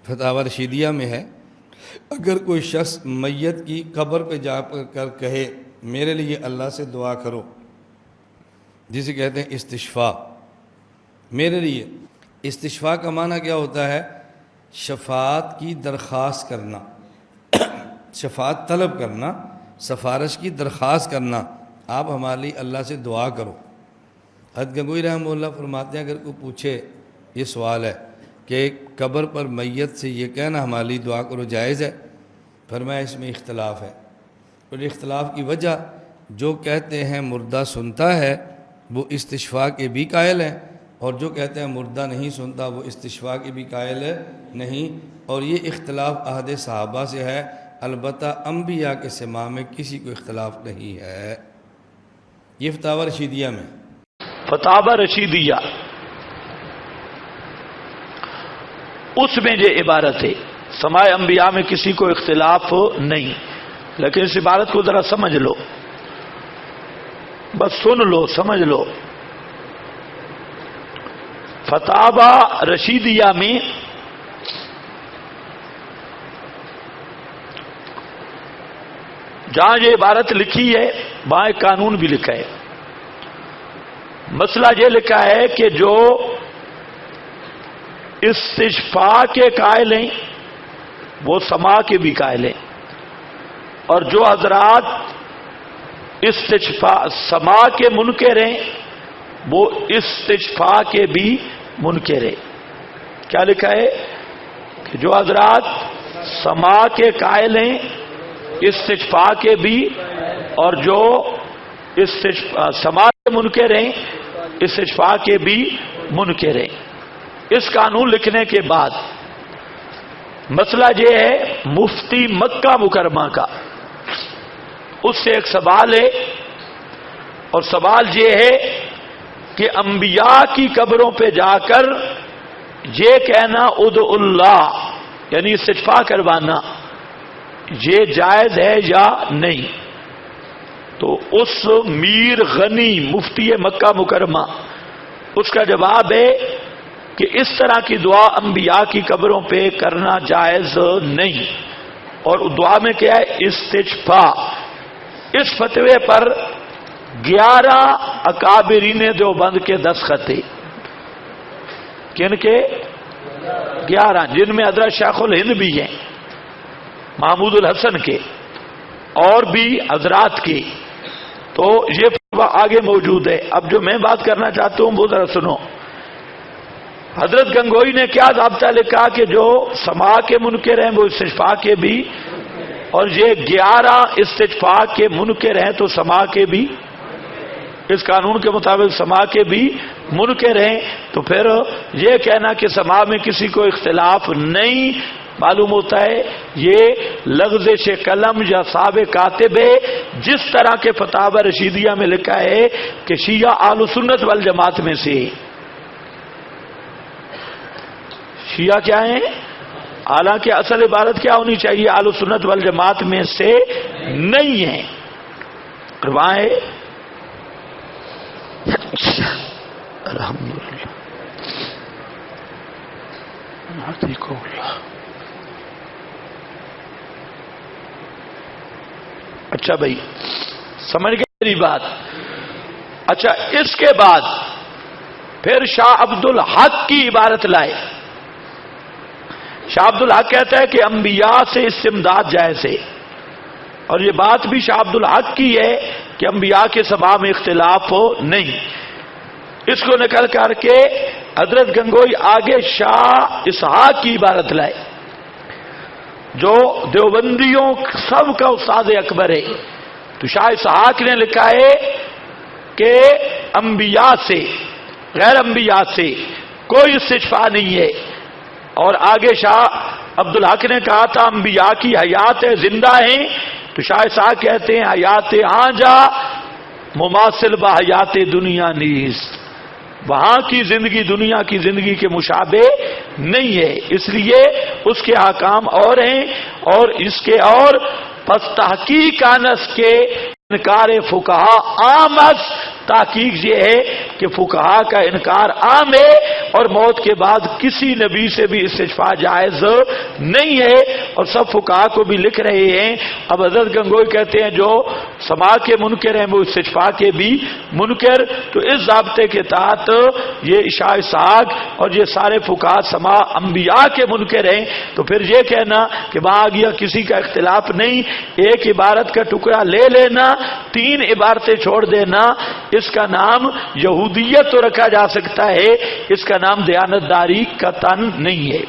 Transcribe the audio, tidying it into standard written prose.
فتاوی رشیدیہ میں ہے، اگر کوئی شخص میت کی قبر پہ جا کر کہے میرے لیے اللہ سے دعا کرو، جسے کہتے ہیں استشفاء، میرے لیے، استشفاء کا معنی کیا ہوتا ہے؟ شفاعت کی درخواست کرنا، شفاعت طلب کرنا، سفارش کی درخواست کرنا، آپ ہمارے لیے اللہ سے دعا کرو۔ حضرت گنگوئی رحمہ اللہ فرماتے ہیں اگر کوئی پوچھے، یہ سوال ہے کہ قبر پر میت سے یہ کہنا ہمارے لیے دعا کرو جائز ہے؟ فرمایا اس میں اختلاف ہے، اور اختلاف کی وجہ جو کہتے ہیں مردہ سنتا ہے وہ استشفاء کے بھی قائل ہیں، اور جو کہتے ہیں مردہ نہیں سنتا وہ استشفاء کے بھی قائل نہیں، اور یہ اختلاف عہد صحابہ سے ہے، البتہ انبیاء کے سماع میں کسی کو اختلاف نہیں ہے۔ یہ فتاوی رشیدیہ میں، فتاوی رشیدیہ اس میں یہ عبارت ہے سماع انبیاء میں کسی کو اختلاف نہیں، لیکن اس عبارت کو ذرا سمجھ لو، بس سن لو، سمجھ لو۔ فتاوی رشیدیہ میں جہاں یہ عبارت لکھی ہے وہاں ایک قانون بھی لکھا ہے۔ مسئلہ یہ لکھا ہے کہ جو استشفاء کے قائل ہیں وہ سماع کے بھی قائل ہیں، اور جو حضرات استشفاء سماع کے منکر ہیں وہ استشفاء کے بھی منکر ہیں۔ کیا لکھا ہے کہ جو حضرات سماع کے قائل ہیں استشفاء کے بھی، اور جو سماع کے منکر ہیں استشفاء کے بھی منکر ہیں۔ اس قانون لکھنے کے بعد مسئلہ یہ ہے مفتی مکہ مکرمہ کا، اس سے ایک سوال ہے، اور سوال یہ ہے کہ انبیاء کی قبروں پہ جا کر یہ کہنا ادعو اللہ یعنی استشفاء کروانا یہ جائز ہے یا نہیں؟ تو اس میر غنی مفتی مکہ مکرمہ اس کا جواب ہے کہ اس طرح کی دعا انبیاء کی قبروں پہ کرنا جائز نہیں، اور دعا میں کیا ہے؟ استشفاء۔ اس فتوے پر 11 اکابرین دیوبند کے دستخط تھے۔ کن کے؟ 11، جن میں حضرت شیخ الہند بھی ہیں، محمود الحسن کے، اور بھی حضرات کے۔ تو یہ فتویٰ آگے موجود ہے۔ اب جو میں بات کرنا چاہتا ہوں وہ ذرا سنو۔ حضرت گنگوئی نے کیا ضابطہ لکھا کہ جو سماع کے منکر ہیں وہ استشفاء کے بھی، اور یہ 11 استشفاء کے منکر ہیں تو سماع کے بھی، اس قانون کے مطابق سماع کے بھی منکر ہیں، تو پھر یہ کہنا کہ سماع میں کسی کو اختلاف نہیں، معلوم ہوتا ہے یہ لغزش قلم یا صاحب کاتب ہے، جس طرح کے فتاوی رشیدیہ میں لکھا ہے کہ شیعہ اہل سنت والجماعت میں سے۔ شیعہ کیا ہیں؟ حالانکہ اصل عبارت کیا ہونی چاہیے؟ اہل سنت والجماعت میں سے نہیں ہیں، وہاں ہے الحمدللہ اللہ۔ اچھا بھائی سمجھ گئے میری بات؟ اچھا اس کے بعد پھر شاہ عبد الحق کی عبارت لائے۔ شاہ عبد الحق کہتا ہے کہ انبیاء سے استمداد جائز ہے، اور یہ بات بھی شاہ عبد الحق کی ہے کہ انبیاء کے سماع میں اختلاف ہو نہیں۔ اس کو نکل کر کے حضرت گنگوئی آگے شاہ اسحاق کی عبارت لائے، جو دیوبندیوں سب کا استاد اکبر ہے۔ تو شاہ اسحاق نے لکھا ہے کہ انبیاء سے، غیر انبیاء سے کوئی استشفاء نہیں ہے، اور آگے شاہ عبد الحق نے کہا تھا انبیاء کی حیات زندہ ہیں، تو شاہ اسحاق کہتے ہیں حیات ہاں جا مماثل با حیات دنیا نیست، وہاں کی زندگی دنیا کی زندگی کے مشابہ نہیں ہے، اس لیے اس کے احکام اور ہیں، اور اس کے اور پس تحقیق انس کے انکار فقہا عام است۔ تحقیق یہ ہے کہ فقہا کا انکار عام ہے، اور موت کے بعد کسی نبی سے بھی استشفاء جائز نہیں ہے، اور سب فقہا کو بھی لکھ رہے ہیں۔ اب حضرت گنگوئی کہتے ہیں جو سما کے منکر ہیں وہ استشفاء کے بھی منکر، تو اس ضابطے کے تحت یہ اشاع اسحاق اور یہ سارے فقہا سما انبیاء کے منکر ہیں، تو پھر یہ کہنا کہ وہاں گیا کسی کا اختلاف نہیں، ایک عبارت کا ٹکڑا لے لینا، 3 عبارتیں چھوڑ دینا، اس کا نام یہودیت تو رکھا جا سکتا ہے، اس کا نام دیانتداری قطعاً نہیں ہے۔